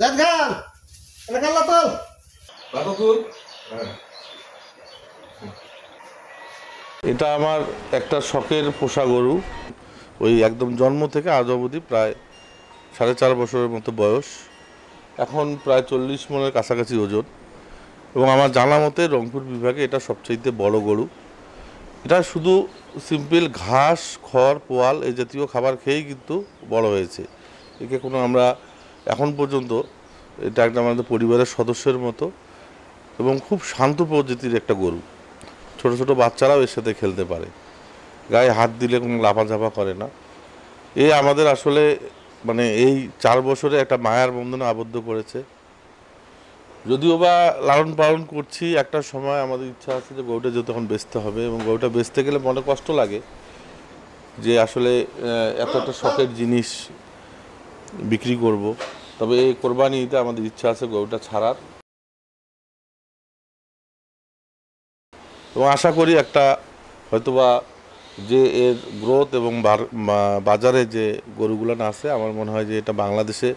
জাহিদ খান, এটা কাল্লা তোল। এটা আমার একটা শখের পোষা গরু। ওই একদম জন্ম থেকে আজ অবধি প্রায় 4.5 বছরের মতো বয়স। এখন প্রায় 40 মনের কাছাকাছি ওজন, এবং আমার জানা মতে রংপুর বিভাগে এটা সবচাইতে বড় গরু। এটা শুধু সিম্পল ঘাস, খড়, পোয়াল এই জাতীয় খাবার খেয়েই কিন্তু বড় হয়েছে। একে কোনো আমরা এখন পর্যন্ত এটা একটা আমাদের পরিবারের সদস্যের মতো, এবং খুব শান্ত প্রকৃতির একটা গরু। ছোট ছোট বাচ্চারাও এর সাথে খেলতে পারে, গায়ে হাত দিলে কোনো লাফাঝাপা করে না। আমাদের আসলে মানে এই 4 বছরে একটা মায়ার বন্ধনে আবদ্ধ করেছে। যদিও বা লালন পালন করছি, একটা সময় আমাদের ইচ্ছা আছে যে গরুটা যেহেতু এখন বেচতে হবে, এবং গরুটা বেচতে গেলে মনে কষ্ট লাগে যে আসলে এত একটা শখের জিনিস বিক্রি করব। তবে এই কোরবানিতে আমাদের ইচ্ছা আছে গরুটা ছাড়ার, এবং আশা করি একটা হয়তোবা যে এর গ্রোথ এবং বাজারে যে গরুগুলো না আছে, আমার মনে হয় যে এটা বাংলাদেশে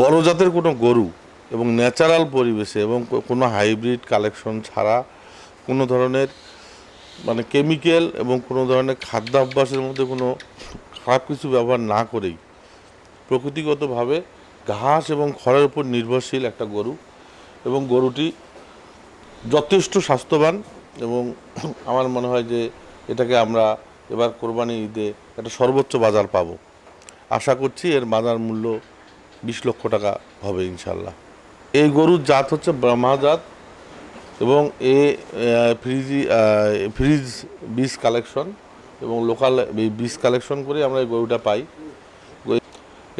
বড় জাতের কোনো গরু এবং ন্যাচারাল পরিবেশে এবং কোনো হাইব্রিড কালেকশন ছাড়া, কোনো ধরনের মানে কেমিক্যাল এবং কোনো ধরনের খাদ্যাভ্যাসের মধ্যে কোনো খারাপ কিছু ব্যবহার না করেই প্রকৃতিগতভাবে ঘাস এবং খড়ের উপর নির্ভরশীল একটা গরু, এবং গরুটি যথেষ্ট স্বাস্থ্যবান। এবং আমার মনে হয় যে এটাকে আমরা এবার কোরবানি ঈদে একটা সর্বোচ্চ বাজার পাবো। আশা করছি এর বাজার মূল্য 20 লক্ষ টাকা হবে ইনশাল্লাহ। এই গরুর জাত হচ্ছে ব্রহ্মা জাত, এবং ফ্রিজ বীজ কালেকশন এবং লোকাল বীজ কালেকশন করে আমরা এই গরুটা পাই।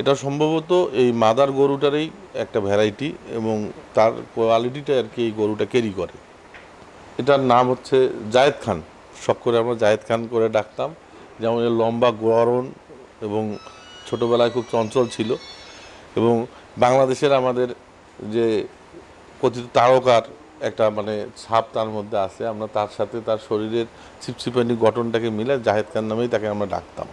এটা সম্ভবত এই মাদার গরুটারই একটা ভ্যারাইটি, এবং তার কোয়ালিটিটা আর কি এই গরুটা ক্যারি করে। এটার নাম হচ্ছে জায়েদ খান, শখ করে আমরা জায়েদ খান করে ডাকতাম। যেমন এর লম্বা গড়ন, এবং ছোটোবেলায় খুব চঞ্চল ছিল, এবং বাংলাদেশের আমাদের যে কথিত তারকার একটা মানে ছাপ তার মধ্যে আছে। আমরা তার সাথে তার শরীরের ছিপছিপানি গঠনটাকে মিলে জাহেদ খান নামেই তাকে আমরা ডাকতাম।